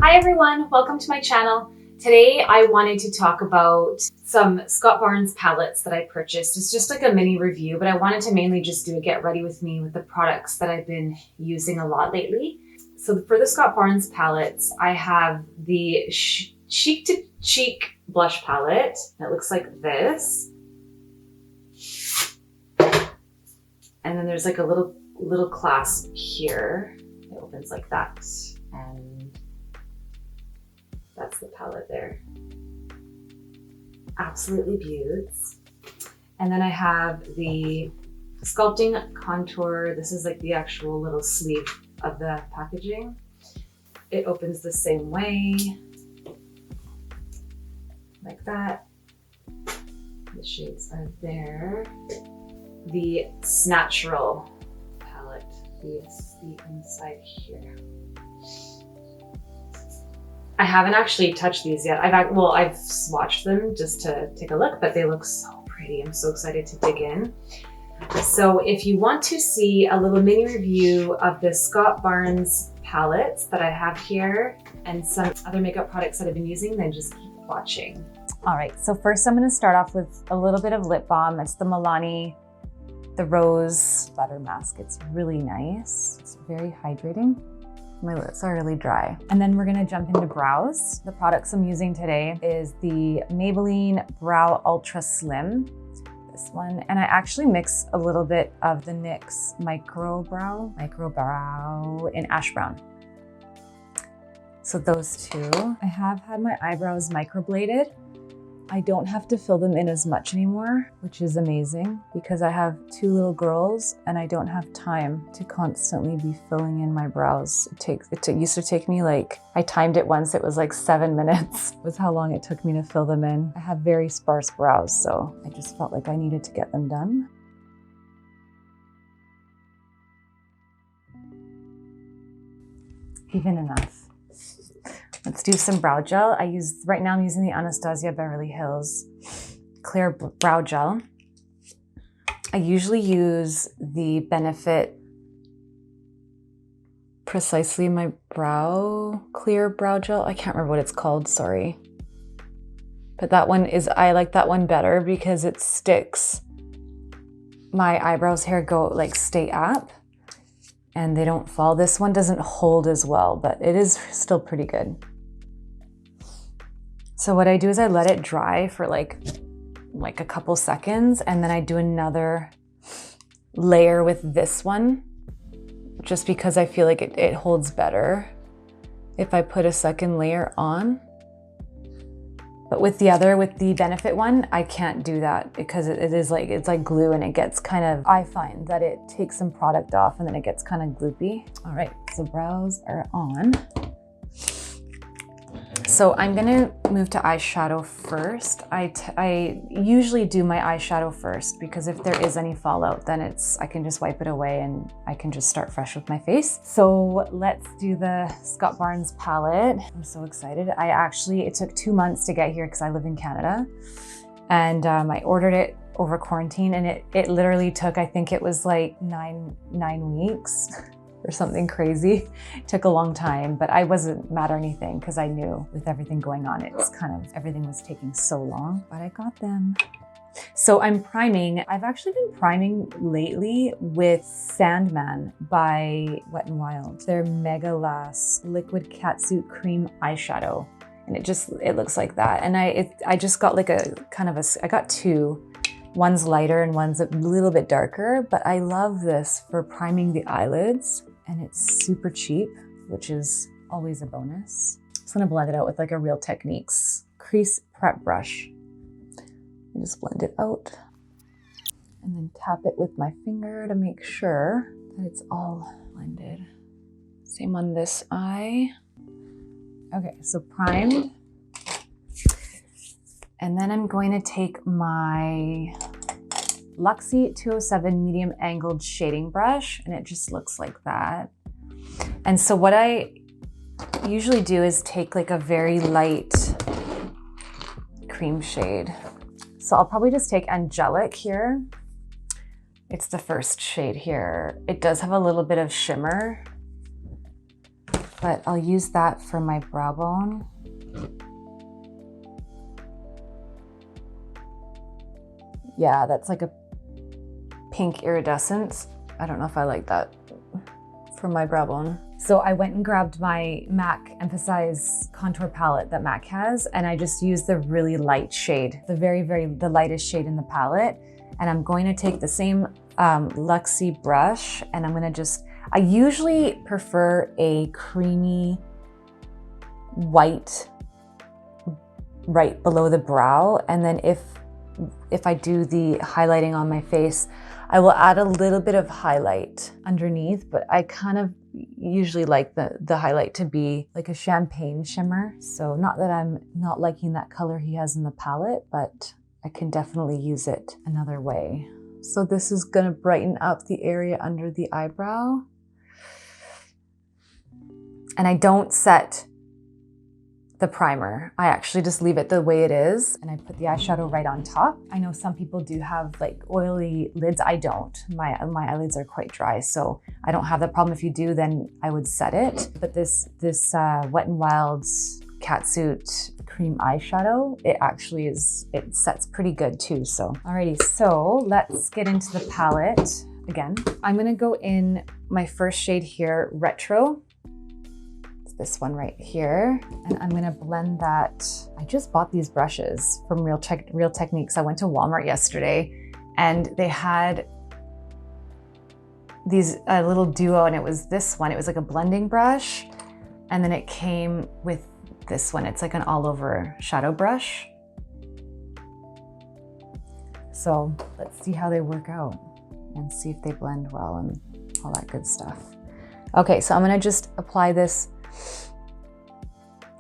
Hi everyone, welcome to my channel. Today I wanted to talk about some Scott Barnes palettes that I purchased. It's just like a mini review, but I wanted to mainly just do a get ready with me with the products that I've been using a lot lately. So for the Scott Barnes palettes, I have the Chic to Cheek blush palette. It looks like this. And then there's like a little clasp here. It opens like that. And that's the palette there. Absolutely beauts. And then I have the Sculpting Contour. This is like the actual little sleeve of the packaging. It opens the same way, like that. The shades are there. The Snatural palette, the inside here. I haven't actually touched these yet. I've swatched them just to take a look, but they look so pretty. I'm so excited to dig in. So if you want to see a little mini review of the Scott Barnes palettes that I have here and some other makeup products that I've been using, then just keep watching. All right, so first I'm gonna start off with a little bit of lip balm. It's the Milani Rose Butter Mask. It's really nice. It's very hydrating. My lips are really dry. And then we're gonna jump into brows. The products I'm using today is the Maybelline Brow Ultra Slim, this one. And I actually mix a little bit of the NYX Micro Brow in Ash Brown. So those two. I have had my eyebrows microbladed. I don't have to fill them in as much anymore, which is amazing because I have two little girls and I don't have time to constantly be filling in my brows. It used to take me like, I timed it once, it was like 7 minutes was how long it took me to fill them in. I have very sparse brows, so I just felt like I needed to get them done. Even enough. Let's do some brow gel. Right now I'm using the Anastasia Beverly Hills Clear Brow Gel. I usually use the Benefit Precisely My Brow Clear Brow Gel. I can't remember what it's called, sorry. But I like that one better because it sticks. My eyebrows hair stay up and they don't fall. This one doesn't hold as well, but it is still pretty good. So what I do is I let it dry for like a couple seconds, and then I do another layer with this one, just because I feel like it holds better if I put a second layer on. But with the Benefit one, I can't do that because it's like glue, and it gets I find that it takes some product off and then it gets kind of gloopy. All right, so brows are on. So I'm gonna move to eyeshadow first. I usually do my eyeshadow first because if there is any fallout, then I can just wipe it away and I can just start fresh with my face. So let's do the Scott Barnes palette. I'm so excited. It took 2 months to get here because I live in Canada. And I ordered it over quarantine, and it literally took, I think it was like nine weeks. Or something crazy. It took a long time, but I wasn't mad or anything because I knew with everything going on, everything was taking so long, but I got them. So I'm priming. I've actually been priming lately with Sandman by Wet n Wild. Their Mega Lash Liquid Catsuit Cream Eyeshadow. And it looks like that. And I just got like I got two. One's lighter and one's a little bit darker, but I love this for priming the eyelids, and it's super cheap, which is always a bonus. I'm just gonna blend it out with like a Real Techniques crease prep brush. I just blend it out and then tap it with my finger to make sure that it's all blended. Same on this eye. Okay, so primed. And then I'm going to take my Luxie 207 medium angled shading brush, and it just looks like that. And so what I usually do is take like a very light cream shade. So I'll probably just take Angelic here. It's the first shade here. It does have a little bit of shimmer. but I'll use that for my brow bone. Yeah, that's like a pink iridescence. I don't know if I like that for my brow bone. So I went and grabbed my MAC Emphasize contour palette that MAC has, and I just used the really light shade, the lightest shade in the palette. And I'm going to take the same Luxie brush, and I'm gonna I usually prefer a creamy white right below the brow. And then if I do the highlighting on my face, I will add a little bit of highlight underneath, but I kind of usually like the highlight to be like a champagne shimmer. So not that I'm not liking that color he has in the palette, but I can definitely use it another way. So this is gonna brighten up the area under the eyebrow. And I don't set the primer. I actually just leave it the way it is, and I put the eyeshadow right on top. I know some people do have like oily lids. I don't. My eyelids are quite dry, so I don't have that problem. If you do, then I would set it. But this Wet n Wild's Catsuit cream eyeshadow, it sets pretty good too. So alrighty, so let's get into the palette again. I'm gonna go in my first shade here, Retro. This one right here, and I'm gonna blend that. I just bought these brushes from Real Techniques. I went to Walmart yesterday, and they had these little duo, and it was this one. It was like a blending brush, and then it came with this one. It's like an all-over shadow brush. So let's see how they work out and see if they blend well and all that good stuff. Okay, so I'm gonna just apply this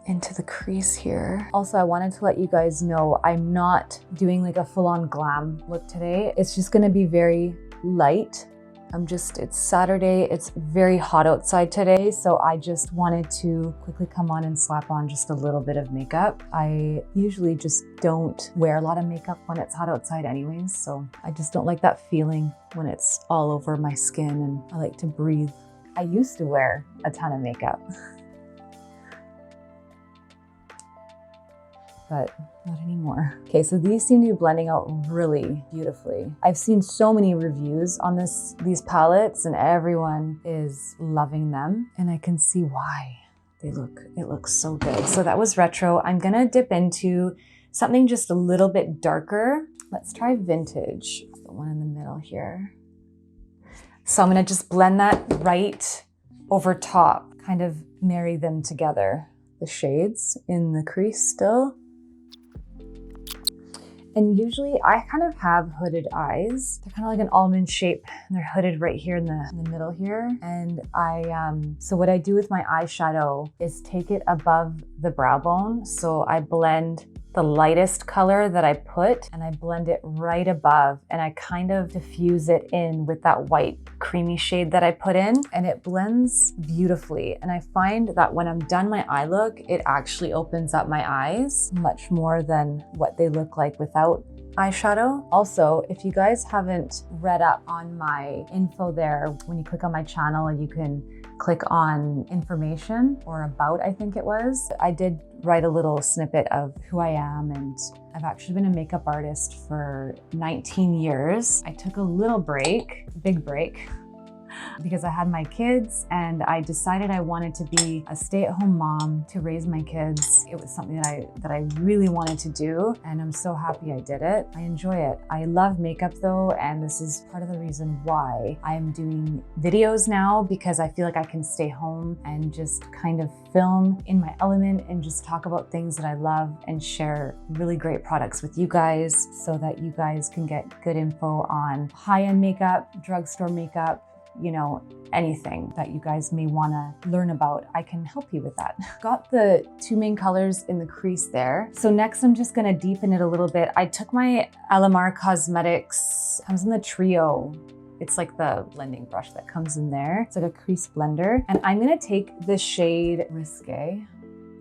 into the crease here. Also, I wanted to let you guys know I'm not doing like a full-on glam look today. It's just gonna be very light. It's Saturday, it's very hot outside today, so I just wanted to quickly come on and slap on just a little bit of makeup. I usually just don't wear a lot of makeup when it's hot outside anyways, so I just don't like that feeling when it's all over my skin, and I like to breathe. I used to wear a ton of makeup, but not anymore. Okay, so these seem to be blending out really beautifully. I've seen so many reviews on these palettes, and everyone is loving them, and I can see why. It looks so good. So that was Retro. I'm gonna dip into something just a little bit darker. Let's try Vintage, the one in the middle here. So I'm gonna just blend that right over top, kind of marry them together, the shades in the crease still. And usually I kind of have hooded eyes. They're kind of like an almond shape, and they're hooded right here in the middle here. And so what I do with my eyeshadow is take it above the brow bone. So I blend the lightest color that I put, and I blend it right above, and I kind of diffuse it in with that white creamy shade that I put in, and it blends beautifully. And I find that when I'm done my eye look, it actually opens up my eyes much more than what they look like without eyeshadow. Also, if you guys haven't read up on my info there, when you click on my channel, you can click on information or about, I think it was. I did write a little snippet of who I am, and I've actually been a makeup artist for 19 years. I took a little break, big break, because I had my kids, and I decided I wanted to be a stay-at-home mom to raise my kids. It was something that I really wanted to do, and I'm so happy I did it. I enjoy it. I love makeup though, and this is part of the reason why I'm doing videos now, because I feel like I can stay home and just kind of film in my element and just talk about things that I love and share really great products with you guys, so that you guys can get good info on high-end makeup, drugstore makeup, you know, anything that you guys may want to learn about, I can help you with that. Got the two main colors in the crease there. So next I'm just gonna deepen it a little bit. I took my Alamar Cosmetics, comes in the trio. It's like the blending brush that comes in there. It's like a crease blender. And I'm gonna take the shade Risque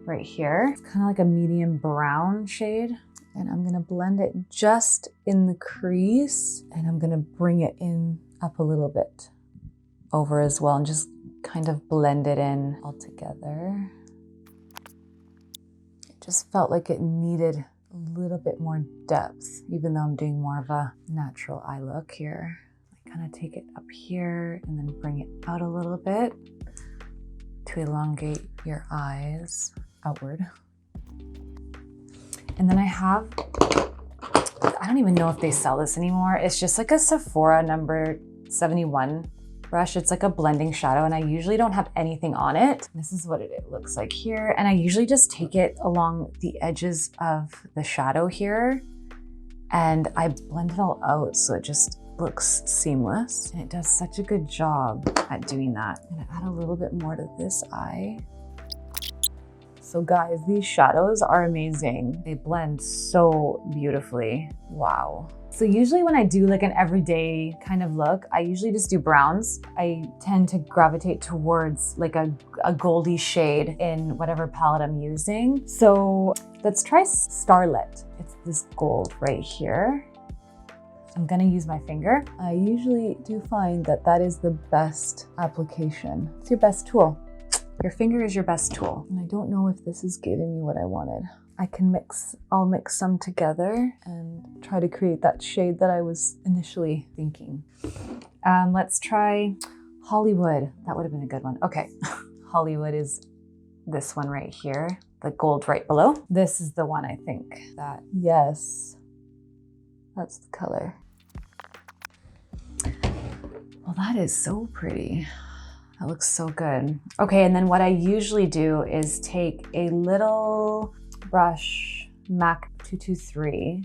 right here. It's kind of like a medium brown shade. And I'm gonna blend it just in the crease, and I'm gonna bring it in up a little bit over as well, and just kind of blend it in all together. It just felt like it needed a little bit more depth, even though I'm doing more of a natural eye look here. I kind of take it up here and then bring it out a little bit to elongate your eyes outward. And then I have, I don't even know if they sell this anymore. It's just like a Sephora number 71 brush. It's like a blending shadow and I usually don't have anything on it. This is what it looks like here. And I usually just take it along the edges of the shadow here and I blend it all out so it just looks seamless. And it does such a good job at doing that. I'm gonna add a little bit more to this eye. So guys, these shadows are amazing. They blend so beautifully. Wow. So usually when I do like an everyday kind of look, I usually just do browns. I tend to gravitate towards like a goldy shade in whatever palette I'm using. So let's try Starlit. It's this gold right here. I'm gonna use my finger. I usually do find that that is the best application. It's your best tool. Your finger is your best tool. And I don't know if this is giving me what I wanted. I'll mix some together and try to create that shade that I was initially thinking. Let's try Hollywood. That would have been a good one. Okay, Hollywood is this one right here, the gold right below. This is the one I think that, yes, that's the color. Well, that is so pretty. That looks so good. Okay, and then what I usually do is take a little brush, MAC 223.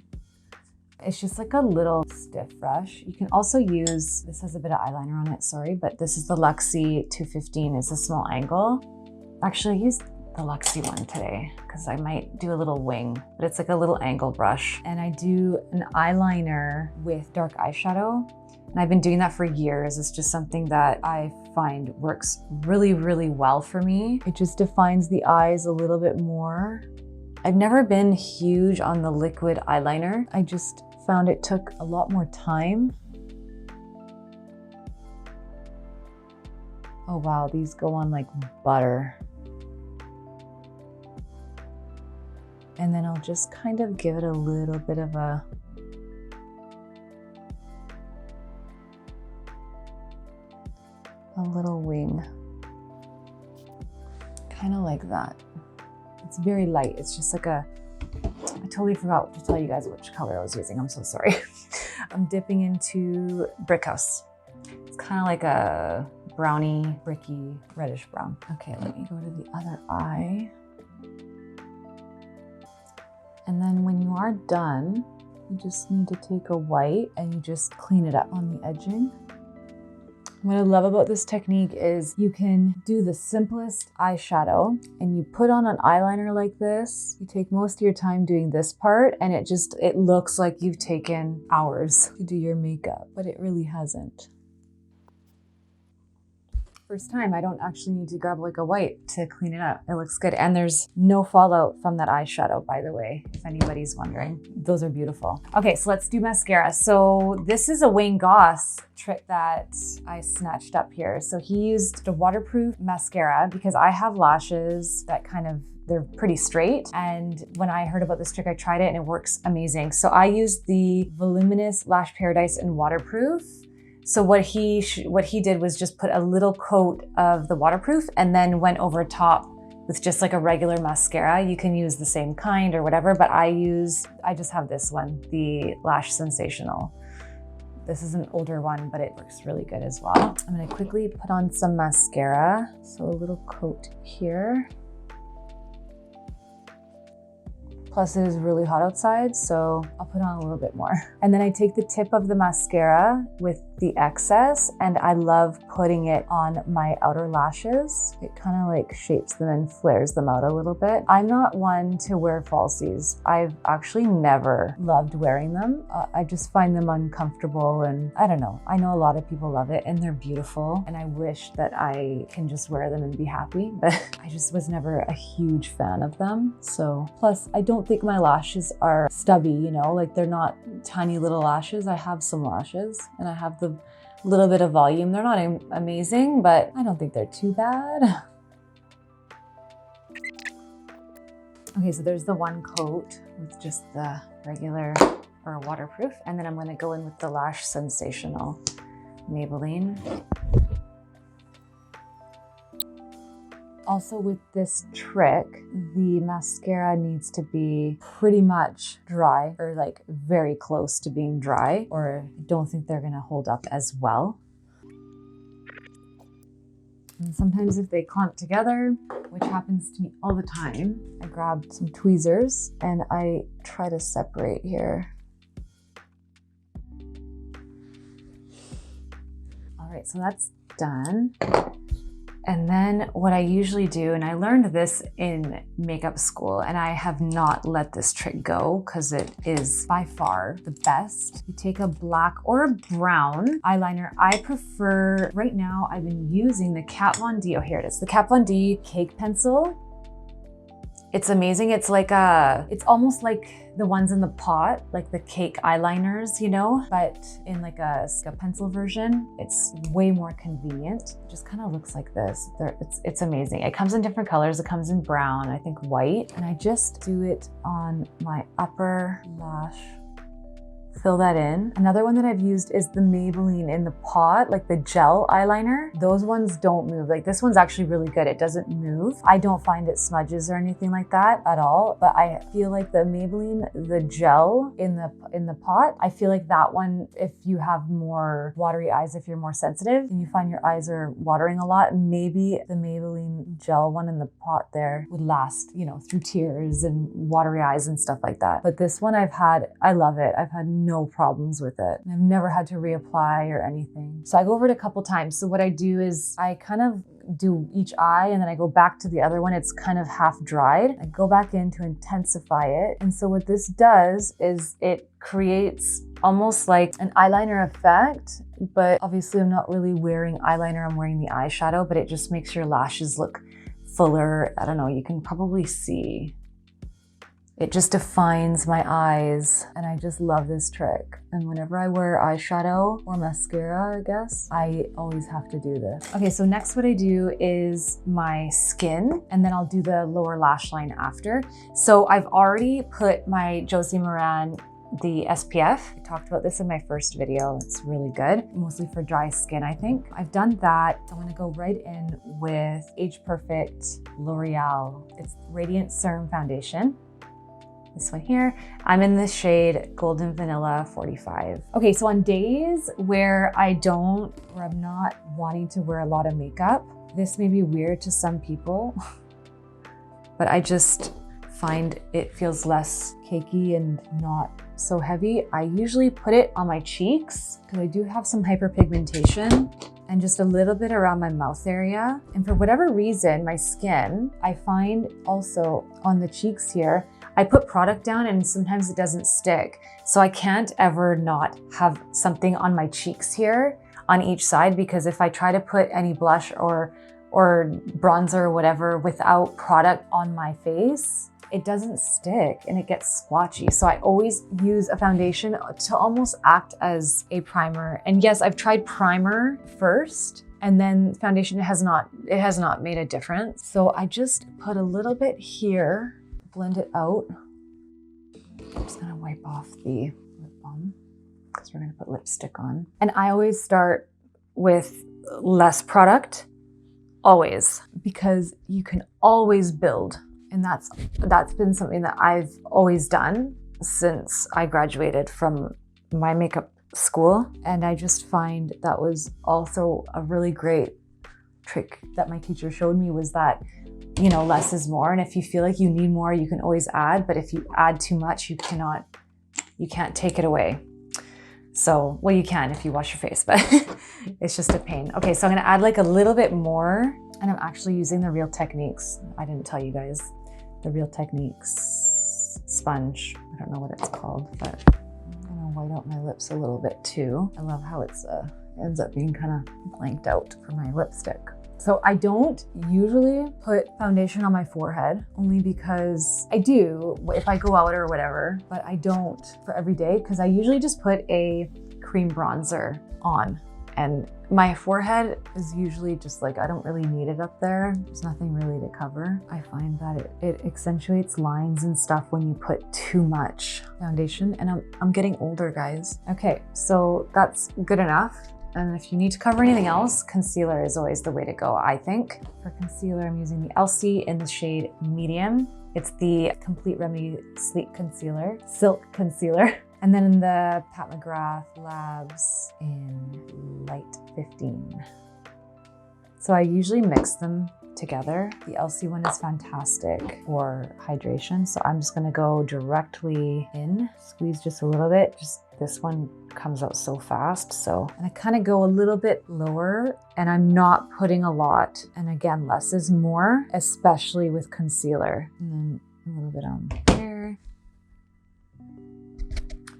It's just like a little stiff brush. You can also use, this has a bit of eyeliner on it, sorry, but this is the Luxie 215, it's a small angle. Actually, I used the Luxie one today because I might do a little wing, but it's like a little angle brush. And I do an eyeliner with dark eyeshadow. And I've been doing that for years. It's just something that I find works really, really well for me. It just defines the eyes a little bit more. I've never been huge on the liquid eyeliner. I just found it took a lot more time. Oh wow, these go on like butter. And then I'll just kind of give it a little bit of a little wing, kind of like that. It's very light. It's just like a, I totally forgot to tell you guys which color I was using. I'm so sorry. I'm dipping into Brick House. It's kind of like a browny, bricky, reddish brown. Okay, let me go to the other eye. And then when you are done, you just need to take a white and you just clean it up on the edging. What I love about this technique is you can do the simplest eyeshadow and you put on an eyeliner like this. You take most of your time doing this part and it looks like you've taken hours to do your makeup, but it really hasn't. First time, I don't actually need to grab like a white to clean it up. It looks good. And there's no fallout from that eyeshadow, by the way, if anybody's wondering. Those are beautiful. Okay, so let's do mascara. So this is a Wayne Goss trick that I snatched up here. So he used a waterproof mascara because I have lashes that they're pretty straight. And when I heard about this trick, I tried it and it works amazing. So I used the Voluminous Lash Paradise in waterproof. So what he did was just put a little coat of the waterproof and then went over top with just like a regular mascara. You can use the same kind or whatever, but I just have this one, the Lash Sensational. This is an older one, but it works really good as well. I'm gonna quickly put on some mascara. So a little coat here. Plus it is really hot outside, so I'll put on a little bit more. And then I take the tip of the mascara with the excess and I love putting it on my outer lashes. It kind of like shapes them and flares them out a little bit. I'm not one to wear falsies. I've actually never loved wearing them. I just find them uncomfortable and I don't know. I know a lot of people love it and they're beautiful and I wish that I can just wear them and be happy, but I just was never a huge fan of them. So plus I don't think my lashes are stubby, you know, like they're not tiny little lashes. I have some lashes and I have the a little bit of volume. They're not amazing, but I don't think they're too bad. Okay, so there's the one coat with just the regular or waterproof, and then I'm gonna go in with the Lash Sensational Maybelline. Also with this trick, the mascara needs to be pretty much dry or like very close to being dry, or I don't think they're gonna hold up as well. And sometimes if they clump together, which happens to me all the time, I grab some tweezers and I try to separate here. All right, so that's done. And then what I usually do, and I learned this in makeup school, and I have not let this trick go because it is by far the best. You take a black or a brown eyeliner. I prefer, right now I've been using the Kat Von D, oh here it is, the Kat Von D Cake Pencil. It's amazing. It's like it's almost like the ones in the pot, like the cake eyeliners, you know, but in like a pencil version. It's way more convenient. It just kind of looks like this. It's amazing. It comes in different colors. It comes in brown, I think white, and I just do it on my upper lash. Fill that in. Another one that I've used is the Maybelline in the pot, like the gel eyeliner. Those ones don't move. Like this one's actually really good. It doesn't move. I don't find it smudges or anything like that at all, but I feel like the Maybelline, the gel in the pot, I feel like that one, if you have more watery eyes, if you're more sensitive and you find your eyes are watering a lot, maybe the Maybelline gel one in the pot there would last, you know, through tears and watery eyes and stuff like that. But this one I love it. I've had no problems with it. I've never had to reapply or anything. So I go over it a couple times. So what I do is I kind of do each eye and then I go back to the other one. It's kind of half dried. I go back in to intensify it. And so what this does is it creates almost like an eyeliner effect, but obviously I'm not really wearing eyeliner, I'm wearing the eyeshadow, but it just makes your lashes look fuller. I don't know, you can probably see. It just defines my eyes, and I just love this trick. And whenever I wear eyeshadow or mascara, I guess, I always have to do this. Okay, so next what I do is my skin, and then I'll do the lower lash line after. So I've already put my Josie Maran, the SPF. I talked about this in my first video. It's really good, mostly for dry skin, I think. I've done that. I'm gonna go right in with Age Perfect L'Oreal. It's Radiant Serum Foundation. This one here. I'm in the shade Golden Vanilla 45. Okay, so on days where I'm not wanting to wear a lot of makeup, this may be weird to some people, but I just find it feels less cakey and not so heavy. I usually put it on my cheeks because I do have some hyperpigmentation, and just a little bit around my mouth area. And for whatever reason, my skin, I find also on the cheeks here, I put product down and sometimes it doesn't stick. So I can't ever not have something on my cheeks here on each side, because if I try to put any blush or bronzer or whatever without product on my face, it doesn't stick and it gets splotchy. So I always use a foundation to almost act as a primer. And yes, I've tried primer first, and then foundation has not made a difference. So I just put a little bit here, blend it out. I'm just gonna wipe off the lip balm because we're gonna put lipstick on. And I always start with less product, always, because you can always build. And that's been something that I've always done since I graduated from my makeup school. And I just find that was also a really great trick that my teacher showed me, was that, you know, less is more. And if you feel like you need more, you can always add. But if you add too much, you can't take it away. So, well, you can if you wash your face, but it's just a pain. Okay, so I'm gonna add like a little bit more, and I'm actually using the Real Techniques. I didn't tell you guys. The Real Techniques sponge. I don't know what it's called, but I'm gonna white out my lips a little bit too. I love how it's ends up being kind of blanked out for my lipstick. So I don't usually put foundation on my forehead, only because I do if I go out or whatever, but I don't for every day, because I usually just put a cream bronzer on And my forehead is usually just like, I don't really need it up there. There's nothing really to cover. I find that it accentuates lines and stuff when you put too much foundation, and I'm getting older, guys. Okay, so that's good enough. And if you need to cover anything else, concealer is always the way to go, I think. For concealer, I'm using the Elcie in the shade Medium. It's the Complete Remedy Sleek Concealer, Silk Concealer. And then in the Pat McGrath Labs in Light 15. So I usually mix them together. The Elcie one is fantastic for hydration. So I'm just gonna go directly in, squeeze just a little bit. Just this one comes out so fast. So, and I kind of go a little bit lower, and I'm not putting a lot. And again, less is more, especially with concealer. And then a little bit on there.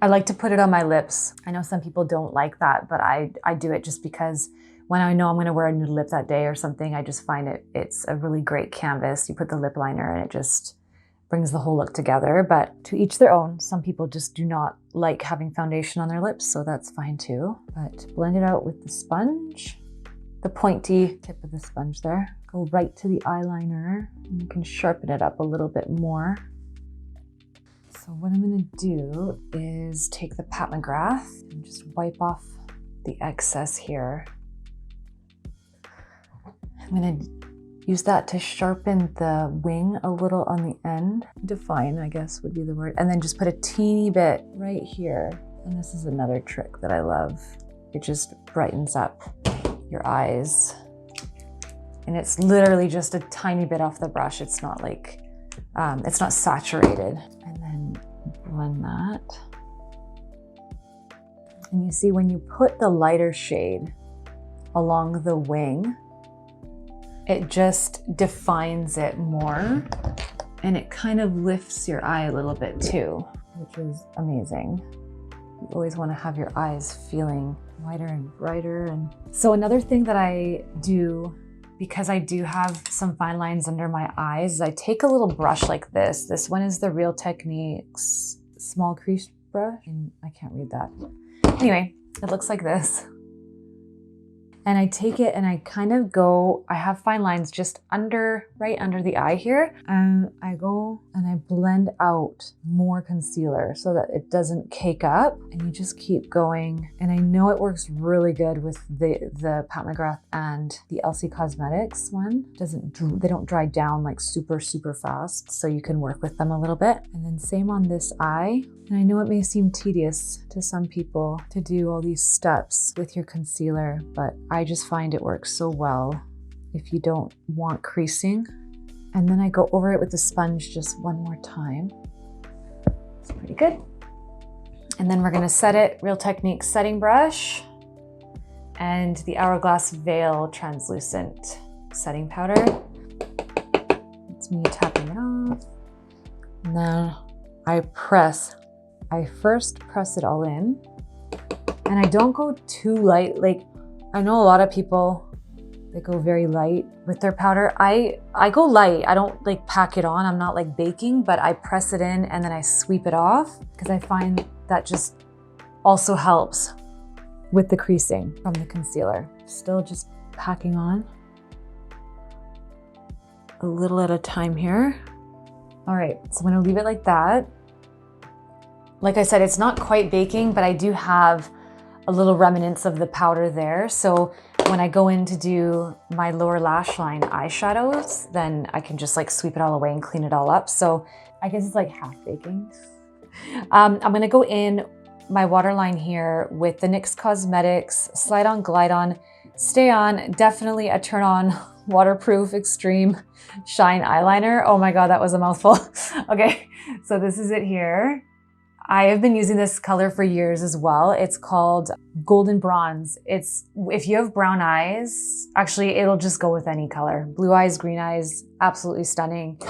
I like to put it on my lips. I know some people don't like that, but I do it just because when I know I'm gonna wear a nude lip that day or something, I just find it's a really great canvas. You put the lip liner and it just brings the whole look together, but to each their own. Some people just do not like having foundation on their lips, so that's fine too. But blend it out with the sponge, the pointy tip of the sponge there. Go right to the eyeliner, and you can sharpen it up a little bit more. So what I'm gonna do is take the Pat McGrath and just wipe off the excess here. I'm gonna use that to sharpen the wing a little on the end. Define, I guess, would be the word. And then just put a teeny bit right here. And this is another trick that I love. It just brightens up your eyes. And it's literally just a tiny bit off the brush. It's not like, it's not saturated. And then blend that. And you see when you put the lighter shade along the wing, it just defines it more, and it kind of lifts your eye a little bit too, which is amazing. You always want to have your eyes feeling wider and brighter. And so another thing that I do, because I do have some fine lines under my eyes, is I take a little brush like this. This one is the Real Techniques small crease brush, and I can't read that. Anyway, it looks like this. And I take it and I kind of go, I have fine lines just right under the eye here. And I go and I blend out more concealer so that it doesn't cake up, and you just keep going. And I know it works really good with the Pat McGrath and the Elcie Cosmetics one. They don't dry down like super fast, so you can work with them a little bit. And then same on this eye. And I know it may seem tedious to some people to do all these steps with your concealer, but I just find it works so well if you don't want creasing. And then I go over it with the sponge just one more time. It's pretty good. And then we're gonna set it, Real Techniques setting brush and the Hourglass Veil translucent setting powder. It's me tapping it off. And then I first press it all in, and I don't go too light. Like, I know a lot of people, they go very light with their powder. I go light. I don't like pack it on. I'm not like baking, but I press it in and then I sweep it off, because I find that just also helps with the creasing from the concealer. Still just packing on a little at a time here. All right, so I'm gonna leave it like that. Like I said, it's not quite baking, but I do have a little remnants of the powder there. So when I go in to do my lower lash line eyeshadows, then I can just like sweep it all away and clean it all up. So I guess it's like half baking. I'm gonna go in my waterline here with the NYX Cosmetics Slide On Glide On Stay On, definitely a turn on, waterproof extreme shine eyeliner. Oh my God, that was a mouthful. Okay, so this is it here. I have been using this color for years as well. It's called Golden Bronze. If you have brown eyes, actually it'll just go with any color. Blue eyes, green eyes, absolutely stunning.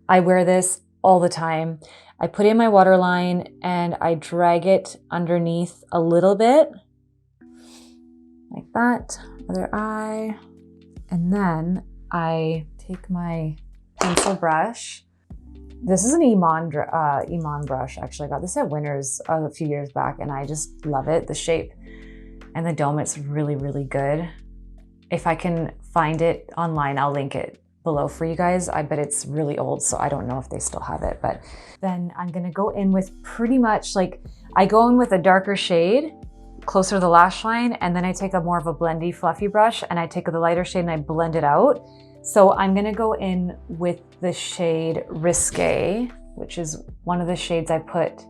I wear this all the time. I put in my waterline and I drag it underneath a little bit, like that, other eye. And then I take my pencil brush. This is an Iman brush, actually. I got this at Winners a few years back and I just love it, the shape. and the dome, it's really, really good. If I can find it online, I'll link it below for you guys. I bet it's really old, so I don't know if they still have it. But then I'm gonna go in with pretty much like, I go in with a darker shade closer to the lash line, and then I take a more of a blendy fluffy brush and I take the lighter shade and I blend it out. So I'm gonna go in with the shade Risque, which is one of the shades I put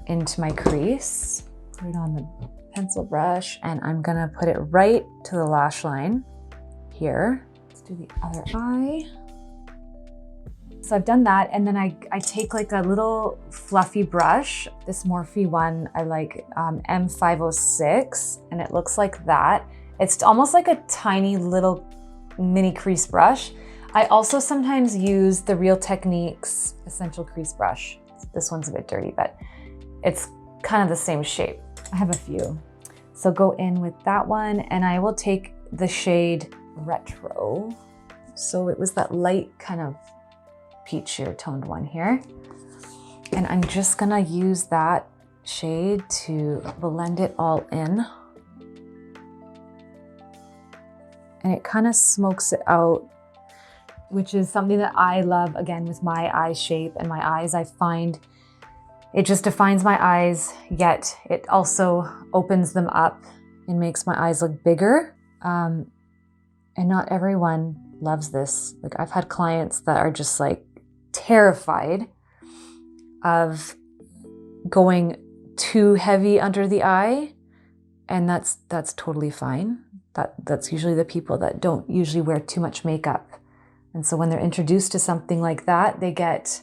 into my crease. Put it on the pencil brush, and I'm gonna put it right to the lash line here. Let's do the other eye. So I've done that, and then I take like a little fluffy brush. This Morphe one, I like M506, and it looks like that. It's almost like a tiny little mini crease brush. I also sometimes use the Real Techniques Essential Crease Brush. This one's a bit dirty, but it's kind of the same shape. I have a few. So go in with that one, and I will take the shade Retro. So it was that light kind of peachier toned one here. And I'm just gonna use that shade to blend it all in. And it kind of smokes it out, which is something that I love, again, with my eye shape and my eyes. I find it just defines my eyes, yet it also opens them up and makes my eyes look bigger. And not everyone loves this. Like, I've had clients that are just like terrified of going too heavy under the eye, and that's totally fine. That's usually the people that don't usually wear too much makeup. And so when they're introduced to something like that, they get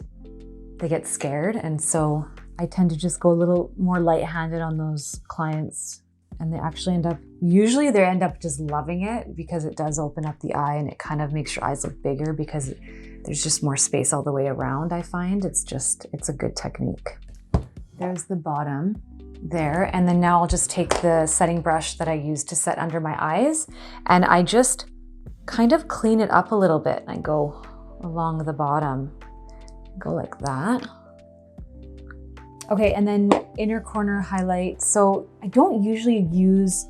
scared. And so I tend to just go a little more light-handed on those clients, and they actually usually they end up just loving it, because it does open up the eye and it kind of makes your eyes look bigger because there's just more space all the way around. I find it's a good technique. There's the bottom there. And then now I'll just take the setting brush that I used to set under my eyes, and I just kind of clean it up a little bit. I go along the bottom, go like that. Okay, and then inner corner highlight. So I don't usually use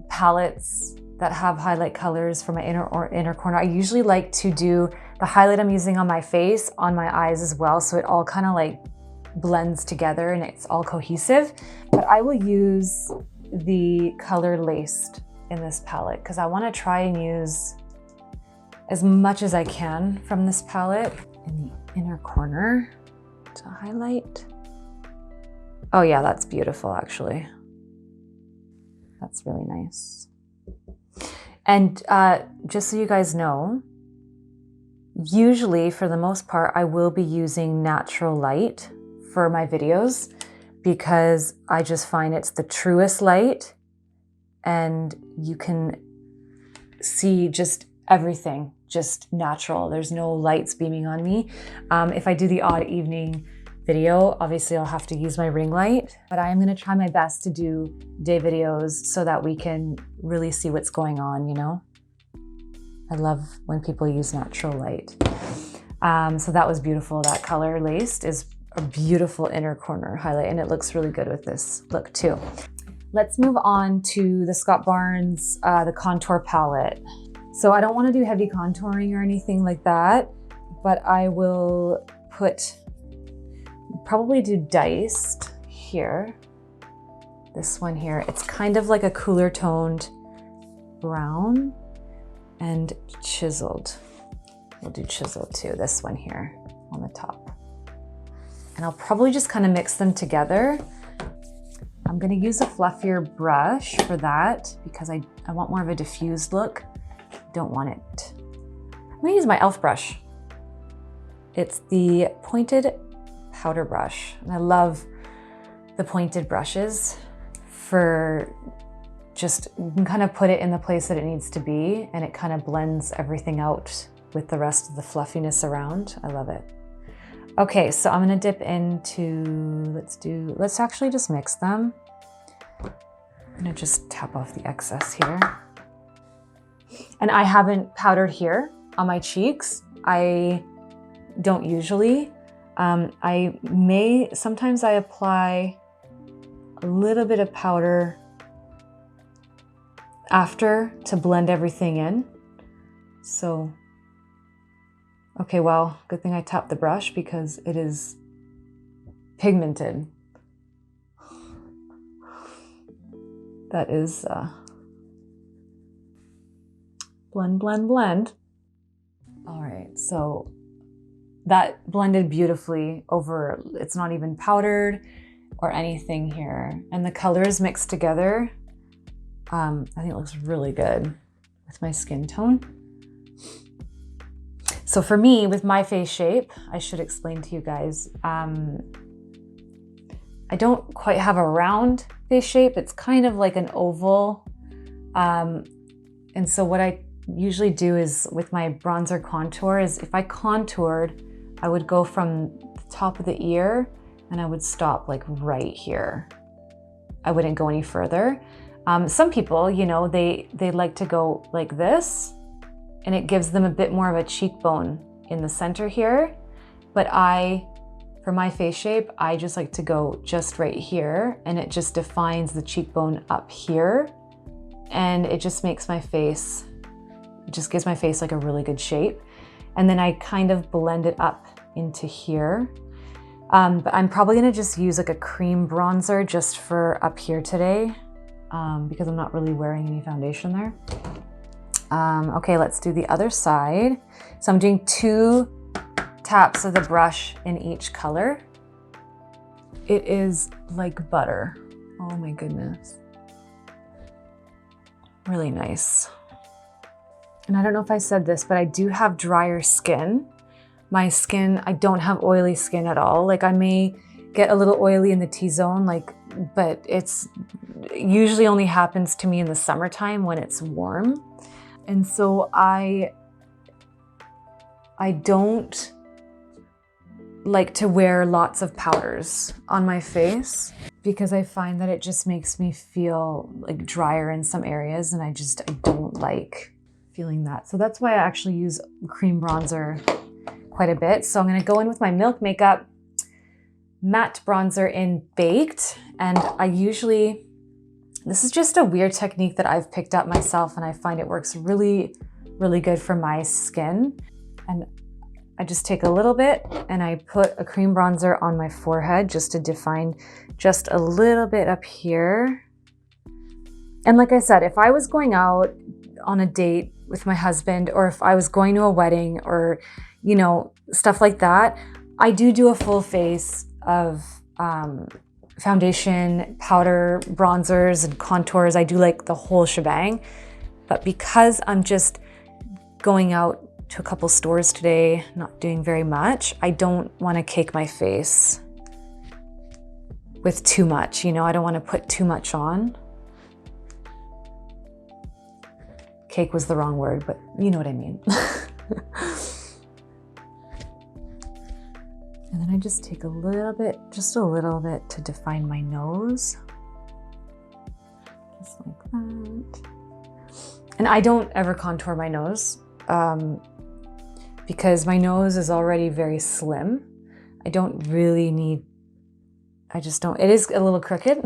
palettes that have highlight colors for my inner corner. I usually like to do the highlight I'm using on my face, on my eyes as well, so it all kind of like blends together and it's all cohesive. But I will use the color Laced in this palette because I want to try and use as much as I can from this palette in the inner corner to highlight. Oh yeah, that's beautiful actually. That's really nice. And just so you guys know, usually for the most part, I will be using natural light for my videos because I just find it's the truest light and you can see just everything, just natural. There's no lights beaming on me. If I do the odd evening video, obviously I'll have to use my ring light, but I am gonna try my best to do day videos so that we can really see what's going on, you know? I love when people use natural light. So that was beautiful. That color Laced is a beautiful inner corner highlight and it looks really good with this look too. Let's move on to the Scott Barnes, the contour palette. So I don't wanna do heavy contouring or anything like that, but I will probably do Diced here. This one here, it's kind of like a cooler toned brown and Chiseled. We'll do Chiseled too, this one here on the top. And I'll probably just kind of mix them together. I'm gonna use a fluffier brush for that because I want more of a diffused look. Don't want it. I'm gonna use my e.l.f. brush. It's the pointed powder brush. And I love the pointed brushes for just, you can kind of put it in the place that it needs to be and it kind of blends everything out with the rest of the fluffiness around. I love it. Okay, so I'm gonna dip into, let's actually just mix them. I'm gonna just tap off the excess here. And I haven't powdered here on my cheeks. I don't usually. Sometimes I apply a little bit of powder after to blend everything in. So, okay, well, good thing I tapped the brush because it is pigmented. That is blend, blend, blend. All right, so that blended beautifully over. It's not even powdered or anything here. And the colors mixed together, I think it looks really good with my skin tone. So for me, with my face shape, I should explain to you guys, I don't quite have a round face shape. It's kind of like an oval. And so what I usually do is with my bronzer contour is if I contoured, I would go from the top of the ear and I would stop like right here. I wouldn't go any further. Some people, you know, they like to go like this and it gives them a bit more of a cheekbone in the center here. But for my face shape, I just like to go just right here and it just defines the cheekbone up here. And it just makes my face, it just gives my face like a really good shape. And then I kind of blend it up into here. But I'm probably gonna just use like a cream bronzer just for up here today because I'm not really wearing any foundation there. Okay, let's do the other side. So I'm doing 2 taps of the brush in each color. It is like butter. Oh my goodness. Really nice. And I don't know if I said this, but I do have drier skin. My skin, I don't have oily skin at all. Like I may get a little oily in the T-zone, like, but it's usually only happens to me in the summertime when it's warm. And so I don't like to wear lots of powders on my face because I find that it just makes me feel like drier in some areas and I don't like feeling that. So that's why I actually use cream bronzer quite a bit. So I'm gonna go in with my Milk Makeup matte bronzer in Baked. And I usually, this is just a weird technique that I've picked up myself and I find it works really, really good for my skin. And I just take a little bit and I put a cream bronzer on my forehead just to define just a little bit up here. And like I said, if I was going out on a date with my husband or if I was going to a wedding or, you know, stuff like that, I do a full face of foundation, powder, bronzers, and contours. I do like the whole shebang. But because I'm just going out to a couple stores today, not doing very much, I don't want to cake my face with too much, you know, I don't want to put too much on. Cake was the wrong word, but you know what I mean. And then I just take a little bit, just a little bit to define my nose. Just like that. And I don't ever contour my nose because my nose is already very slim. I don't really need, I just don't, it is a little crooked. You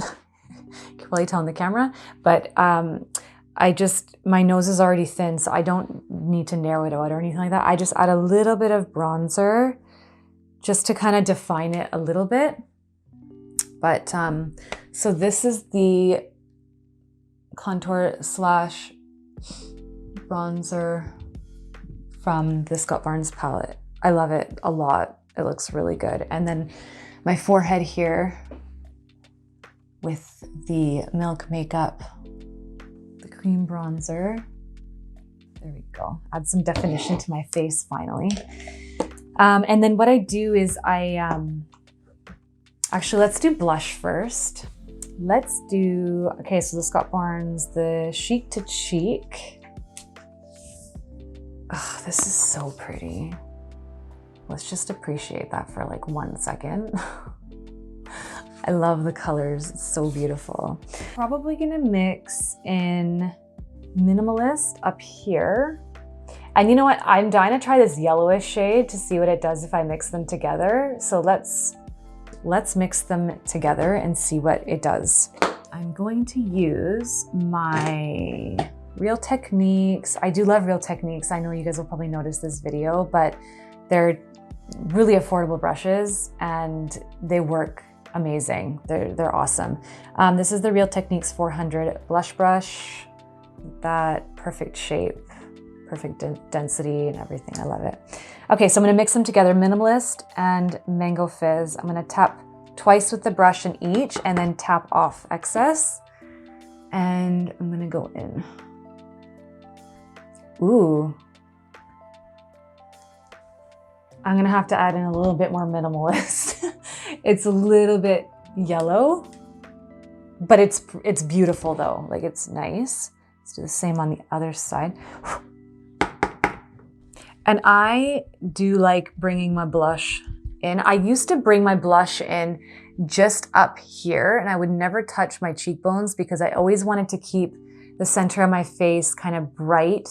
can probably tell on the camera, but my nose is already thin, so I don't need to narrow it out or anything like that. I just add a little bit of bronzer just to kind of define it a little bit. But, so this is the contour slash bronzer from the Scott Barnes palette. I love it a lot. It looks really good. And then my forehead here with the Milk Makeup, the cream bronzer. There we go. Add some definition to my face finally. And then what I do is actually, let's do blush first. Let's do, okay, so the Scott Barnes, the Chic to Cheek. Oh, this is so pretty. Let's just appreciate that for like 1 second. I love the colors, it's so beautiful. Probably gonna mix in Minimalist up here. And you know what? I'm dying to try this yellowish shade to see what it does if I mix them together. So let's mix them together and see what it does. I'm going to use my Real Techniques. I do love Real Techniques. I know you guys will probably notice this video, but they're really affordable brushes and they work amazing. They're awesome. This is the Real Techniques 400 blush brush. That perfect shape, perfect density and everything. I love it. Okay, so I'm gonna mix them together, Minimalist and Mango Fizz. I'm gonna tap twice with the brush in each and then tap off excess. And I'm gonna go in. Ooh. I'm gonna have to add in a little bit more Minimalist. It's a little bit yellow, but it's beautiful though. Like, it's nice. Let's do the same on the other side. And I do like bringing my blush in. I used to bring my blush in just up here, and I would never touch my cheekbones because I always wanted to keep the center of my face kind of bright.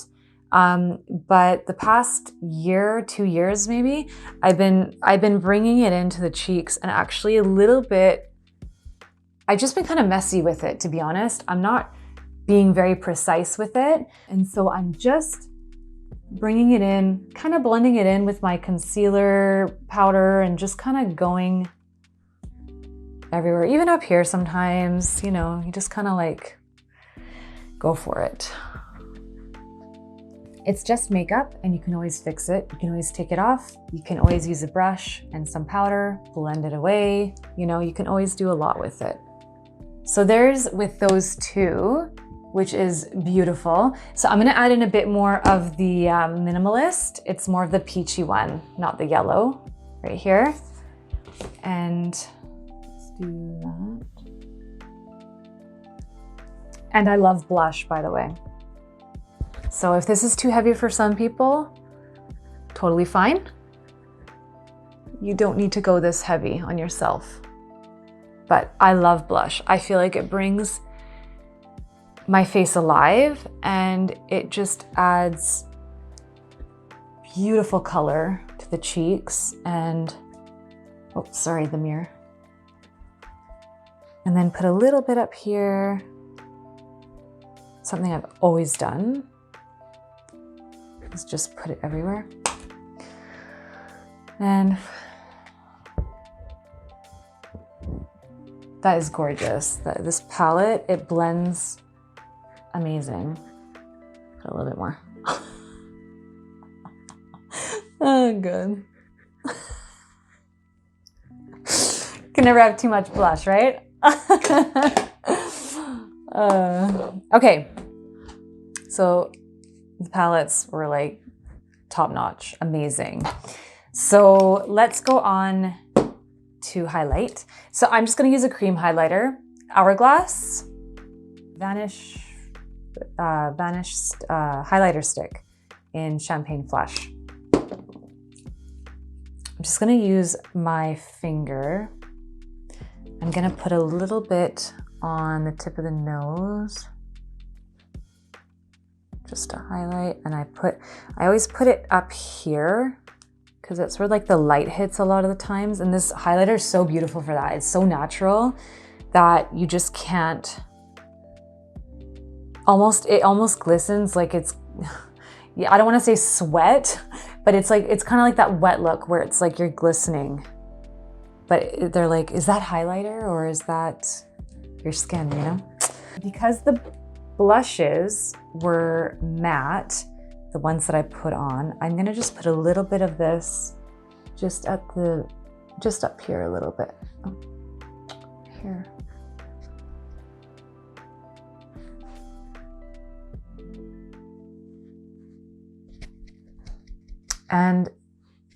But the past year, 2 years maybe, I've been bringing it into the cheeks, and actually a little bit, I've just been kind of messy with it, to be honest. I'm not being very precise with it. And so I'm just bringing it in, kind of blending it in with my concealer powder and just kind of going everywhere, even up here sometimes, you know, you just kind of like go for it. It's just makeup and you can always fix it. You can always take it off. You can always use a brush and some powder, blend it away. You know, you can always do a lot with it. So there's with those two, which is beautiful. So I'm gonna add in a bit more of the Minimalist. It's more of the peachy one, not the yellow, right here. And let's do that. And I love blush, by the way. So if this is too heavy for some people, totally fine. You don't need to go this heavy on yourself. But I love blush. I feel like it brings my face alive and it just adds beautiful color to the cheeks and, oh, sorry, the mirror. And then put a little bit up here. Something I've always done is just put it everywhere. And that is gorgeous. This palette, it blends amazing. Put a little bit more. Oh, good. Can never have too much blush, right? Okay, so the palettes were like top notch, amazing. So let's go on to highlight. So I'm just gonna use a cream highlighter, Hourglass Vanished highlighter stick in Champagne Flush. I'm just gonna use my finger. I'm gonna put a little bit on the tip of the nose, just to highlight. And I always put it up here because that's where like the light hits a lot of the times. And this highlighter is so beautiful for that. It's so natural that you just can't, it almost glistens like it's, yeah, I don't want to say sweat, but it's like, it's kind of like that wet look where it's like you're glistening. But they're like, is that highlighter or is that your skin, you know? Because the blushes were matte, the ones that I put on, I'm gonna just put a little bit of this just up here a little bit. Oh, here. And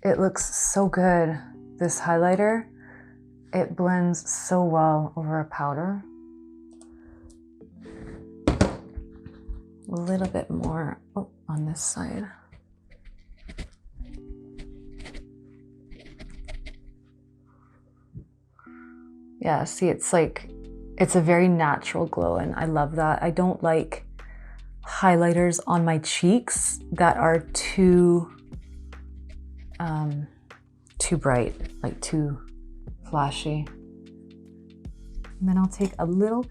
it looks so good, this highlighter. It blends so well over a powder. A little bit more on this side. Yeah, see, it's like, it's a very natural glow and I love that. I don't like highlighters on my cheeks that are too bright, like too flashy. And then I'll take a little,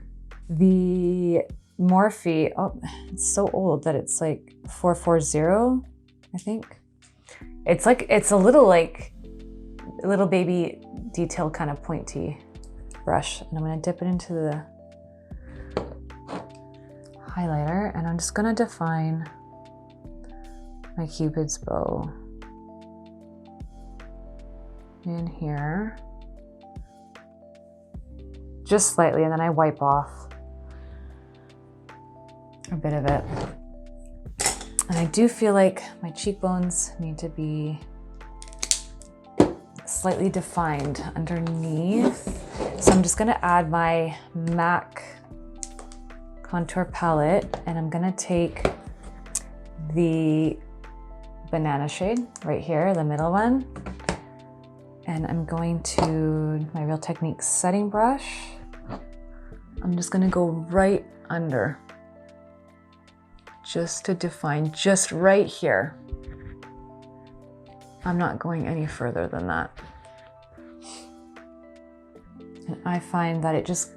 the Morphe. Oh, it's so old that it's like 440, I think. It's like, it's a little baby detail kind of pointy brush. And I'm gonna dip it into the highlighter, and I'm just gonna define my Cupid's bow in here, just slightly, and then I wipe off a bit of it. And I do feel like my cheekbones need to be slightly defined underneath. So I'm just gonna add my MAC contour palette, and I'm gonna take the banana shade right here, the middle one, and I'm going to my Real Techniques setting brush. I'm just gonna go right under, just to define, just right here. I'm not going any further than that. And I find that it just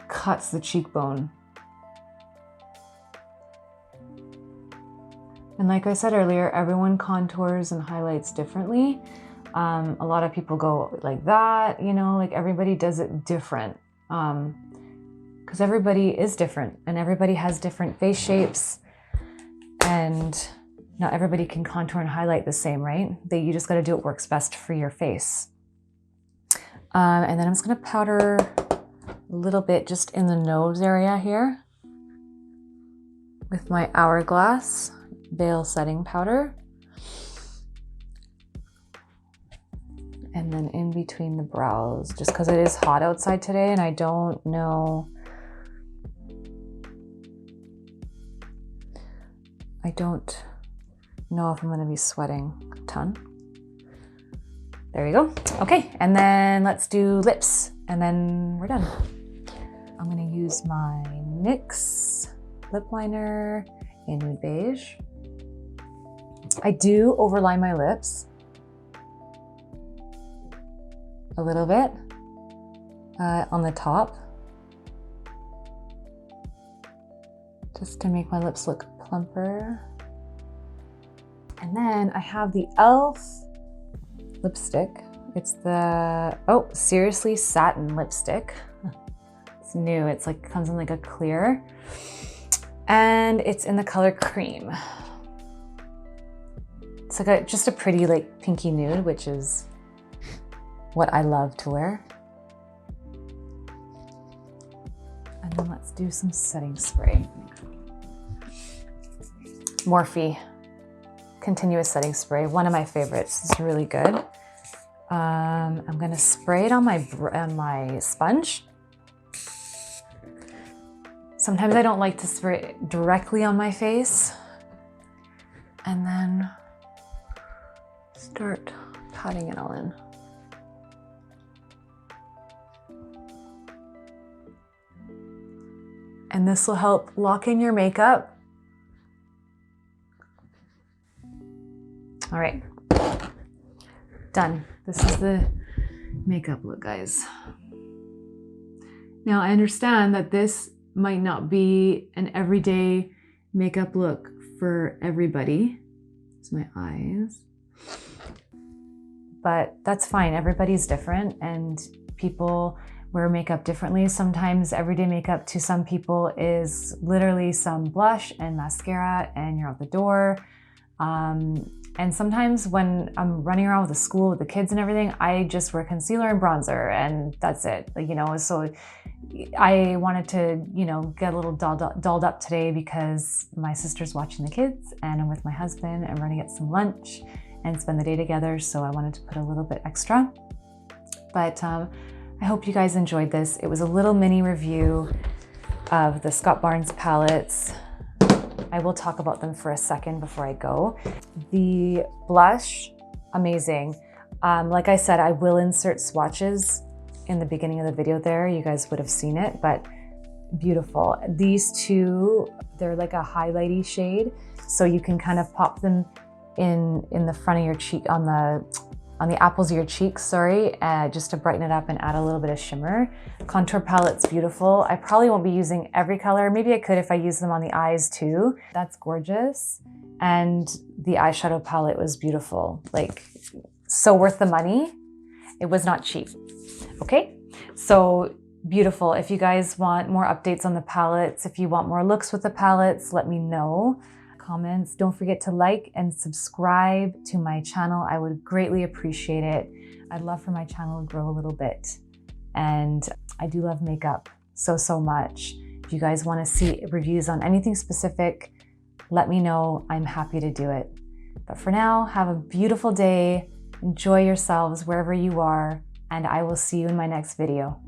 cuts the cheekbone. And like I said earlier, everyone contours and highlights differently. A lot of people go like that, you know, like everybody does it different. Because everybody is different and everybody has different face shapes, and not everybody can contour and highlight the same, right? You just gotta do what works best for your face. And then I'm just gonna powder a little bit just in the nose area here with my Hourglass Veil setting powder. And then in between the brows, just because it is hot outside today and I don't know if I'm gonna be sweating a ton. There you go. Okay, and then let's do lips, and then we're done. I'm gonna use my NYX lip liner in Nude Beige. I do overline my lips a little bit on the top, just to make my lips look plumper. And then I have the e.l.f. lipstick. It's the, oh, Seriously Satin lipstick. It's new, it's like, comes in like a clear. And it's in the color Creme. It's like just a pretty like pinky nude, which is what I love to wear. And then let's do some setting spray. Morphe Continuous setting spray, one of my favorites. It's really good. I'm gonna spray it on my sponge. Sometimes I don't like to spray it directly on my face, and then start patting it all in. And this will help lock in your makeup. All right, done. This is the makeup look, guys. Now I understand that this might not be an everyday makeup look for everybody. It's my eyes. But that's fine, everybody's different and people wear makeup differently. Sometimes everyday makeup to some people is literally some blush and mascara and you're out the door. And sometimes when I'm running around with the school with the kids and everything, I just wear concealer and bronzer and that's it. Like, you know, so I wanted to, you know, get a little dolled up today because my sister's watching the kids and I'm with my husband and we're gonna get some lunch and spend the day together. So I wanted to put a little bit extra. But I hope you guys enjoyed this. It was a little mini review of the Scott Barnes palettes. I will talk about them for a second before I go. The blush, amazing. Like I said, I will insert swatches in the beginning of the video there. You guys would have seen it, but beautiful. These two, they're like a highlighty shade. So you can kind of pop them in the front of your cheek, on the the apples of your cheeks, sorry, just to brighten it up and add a little bit of shimmer. Contour palette's beautiful. I probably won't be using every color. Maybe I could if I use them on the eyes too. That's gorgeous. And the eyeshadow palette was beautiful. Like, so worth the money. It was not cheap. Okay, so beautiful. If you guys want more updates on the palettes, if you want more looks with the palettes, let me know. Comments. Don't forget to like and subscribe to my channel. I would greatly appreciate it. I'd love for my channel to grow a little bit. And I do love makeup so much. If you guys want to see reviews on anything specific, let me know. I'm happy to do it. But for now, have a beautiful day. Enjoy yourselves wherever you are, and I will see you in my next video.